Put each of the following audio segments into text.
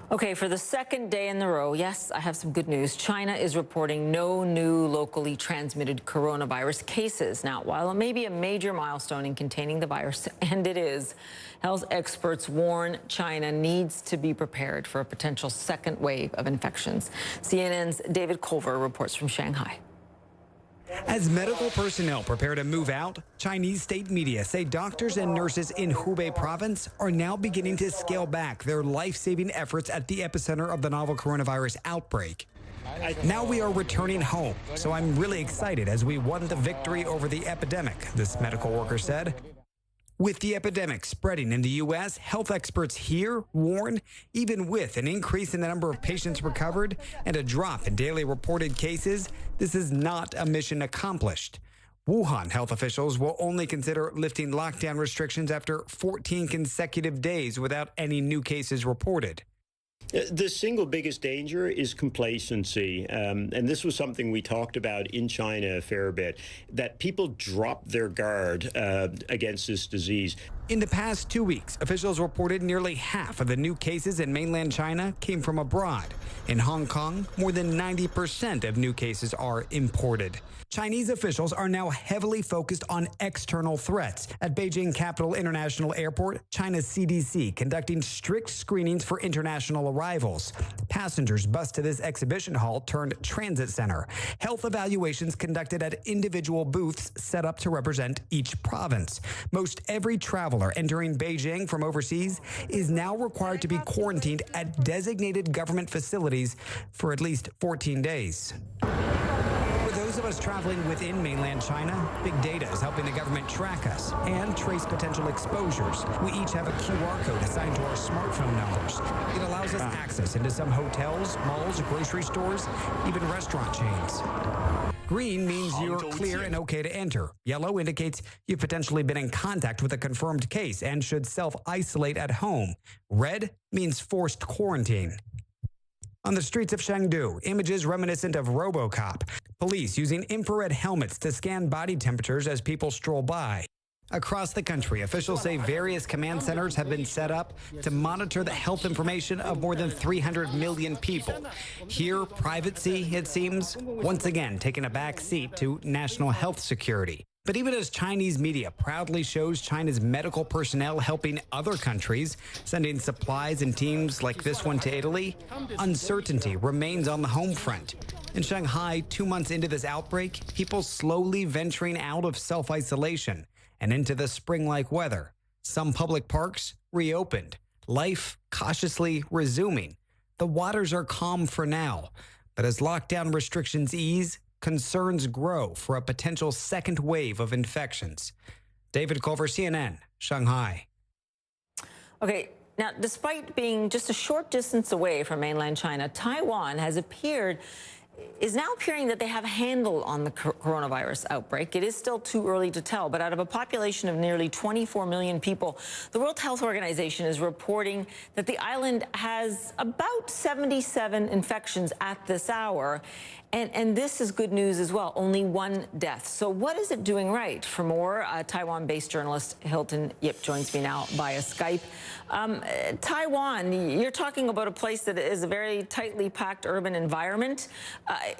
Okay, for the second day in a row, yes, I have some good news. China is reporting no new locally transmitted coronavirus cases. Now, while it may be a major milestone in containing the virus, and it is, health experts warn China needs to be prepared for a potential second wave of infections. CNN's David Culver reports from Shanghai. As medical personnel prepare to move out, Chinese state media say doctors and nurses in Hubei province are now beginning to scale back their life-saving efforts at the epicenter of the novel coronavirus outbreak. Now we are returning home, so I'm really excited as we won the victory over the epidemic, this medical worker said. With the epidemic spreading in the U.S., health experts here warn even with an increase in the number of patients recovered and a drop in daily reported cases, this is not a mission accomplished. Wuhan health officials will only consider lifting lockdown restrictions after 14 consecutive days without any new cases reported. The single biggest danger is complacency. And this was something we talked about in China a fair bit, that people drop their guard against this disease. In the past 2 weeks, officials reported nearly half of the new cases in mainland China came from abroad. In Hong Kong, more than 90% of new cases are imported. Chinese officials are now heavily focused on external threats. At Beijing Capital International Airport, China's CDC conducting strict screenings for international arrivals. Passengers bussed to this exhibition hall turned transit center. Health evaluations conducted at individual booths set up to represent each province. Most every traveler entering Beijing from overseas is now required to be quarantined at designated government facilities for at least 14 days. For those of us traveling within mainland China, big data is helping the government track us and trace potential exposures. We each have a QR code assigned to our smartphone numbers. It allows us access into some hotels, malls, grocery stores, even restaurant chains. Green means you're clear and okay to enter. Yellow indicates you've potentially been in contact with a confirmed case and should self-isolate at home. Red means forced quarantine. On the streets of Chengdu, images reminiscent of RoboCop. Police using infrared helmets to scan body temperatures as people stroll by. Across the country, officials say various command centers have been set up to monitor the health information of more than 300 million people. Here, privacy, it seems, once again taking a back seat to national health security. But even as Chinese media proudly shows China's medical personnel helping other countries, sending supplies and teams like this one to Italy, uncertainty remains on the home front. In Shanghai, 2 months into this outbreak, people slowly venturing out of self-isolation and into the spring-like weather. Some public parks reopened, life cautiously resuming. The waters are calm for now, but as lockdown restrictions ease, concerns grow for a potential second wave of infections. David Culver, CNN, Shanghai. Okay, now, despite being just a short distance away from mainland China, Taiwan is now appearing that they have a handle on the coronavirus outbreak. It is still too early to tell, but out of a population of nearly 24 million people, the World Health Organization is reporting that the island has about 77 infections at this hour. And this is good news as well, only 1 death. So what is it doing right? For more, Taiwan-based journalist Hilton Yip joins me now via Skype. Taiwan, you're talking about a place that is a very tightly packed urban environment.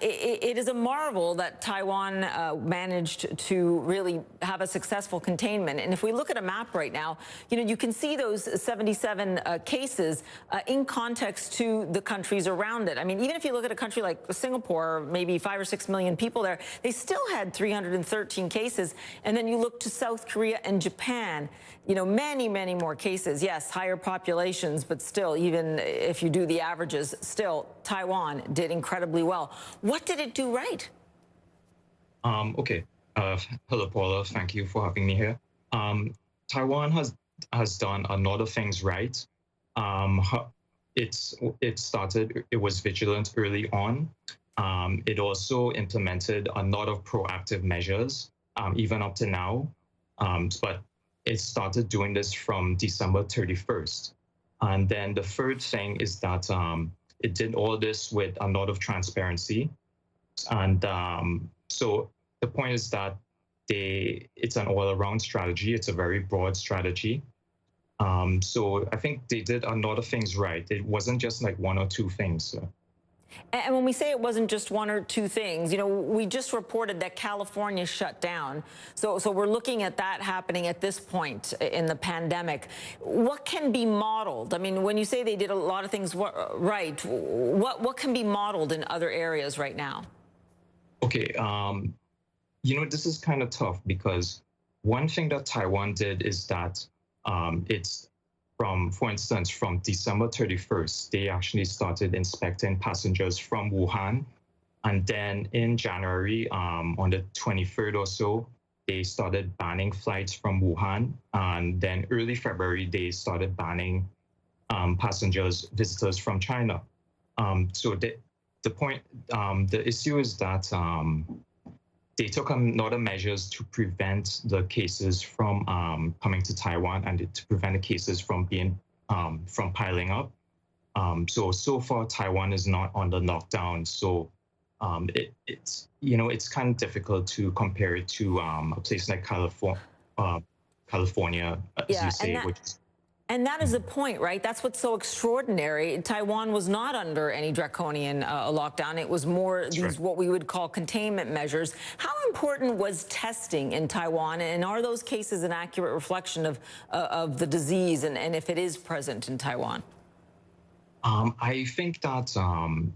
It is a marvel that Taiwan managed to really have a successful containment. And if we look at a map right now, you can see those 77 cases in context to the countries around it. I mean, even if you look at a country like Singapore, maybe 5 or 6 million people there, they still had 313 cases. And then you look to South Korea and Japan, many, many more cases. Yes, higher populations, but still, even if you do the averages, still, Taiwan did incredibly well. What did it do right? Okay. Hello, Paula. Thank you for having me here. Taiwan has done a lot of things right. It was vigilant early on. It also implemented a lot of proactive measures, even up to now. But it started doing this from December 31st. And then the third thing is that it did all this with a lot of transparency. And so the point is that it's an all-around strategy. It's a very broad strategy. So I think they did a lot of things right. It wasn't just like one or two things. So. And when we say it wasn't just one or two things, you know, we just reported that California shut down. So we're looking at that happening at this point in the pandemic. What can be modeled? I mean, when you say they did a lot of things right, what can be modeled in other areas right now? Okay, you know, this is kind of tough because one thing that Taiwan did is that it's for instance, from December 31st, they actually started inspecting passengers from Wuhan. And then in January, on the 23rd or so, they started banning flights from Wuhan. And then early February, they started banning visitors from China. So the issue is that they took a lot of measures to prevent the cases from coming to Taiwan and to prevent the cases from being from piling up. So far, Taiwan is not under lockdown. So it's you know, it's kind of difficult to compare it to a place like California, as you say, which is. And that is the point, right? That's what's so extraordinary. Taiwan was not under any draconian lockdown. It was more these what we would call containment measures. How important was testing in Taiwan? And are those cases an accurate reflection of the disease and if it is present in Taiwan? I think that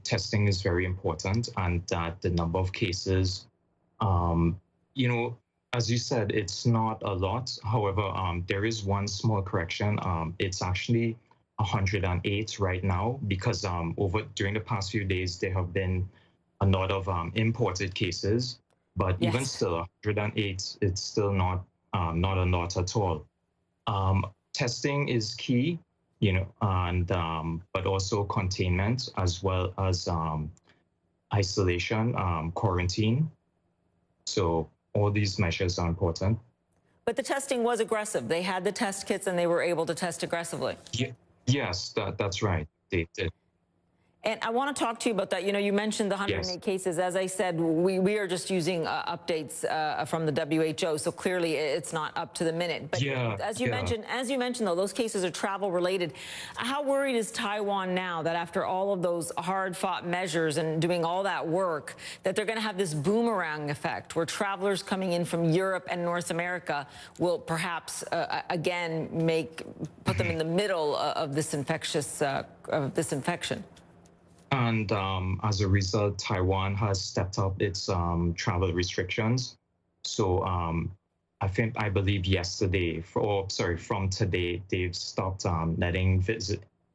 testing is very important and that the number of cases, you know, as you said, it's not a lot. However, there is one small correction. It's actually 108 right now because during the past few days, there have been a lot of imported cases. But even still, 108, it's still not a lot at all. Testing is key, you know, and but also containment as well as isolation, quarantine. So all these measures are important. But the testing was aggressive. They had the test kits and they were able to test aggressively. Yes, that's right. They did. And I want to talk to you about that. You know, you mentioned the 108 cases. As I said, we are just using updates from the WHO, so clearly it's not up to the minute. But as you mentioned, though, those cases are travel related. How worried is Taiwan now that after all of those hard-fought measures and doing all that work, that they're going to have this boomerang effect where travelers coming in from Europe and North America will perhaps again put them in the middle of this infection? And as a result, Taiwan has stepped up its travel restrictions. So I believe yesterday, from today, they've stopped letting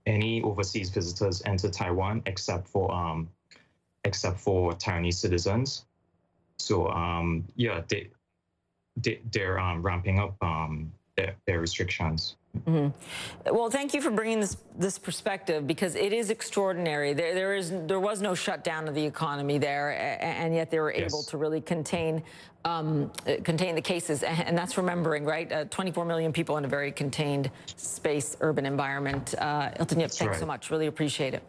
any overseas visitors enter Taiwan except for Taiwanese citizens. So they're ramping up their restrictions. Mm-hmm. Well, thank you for bringing this perspective because it is extraordinary. There was no shutdown of the economy there, and yet they were able to really contain the cases, and that's remembering, right? 24 million people in a very contained space, urban environment. Hilton Yip, thanks so much. Really appreciate it.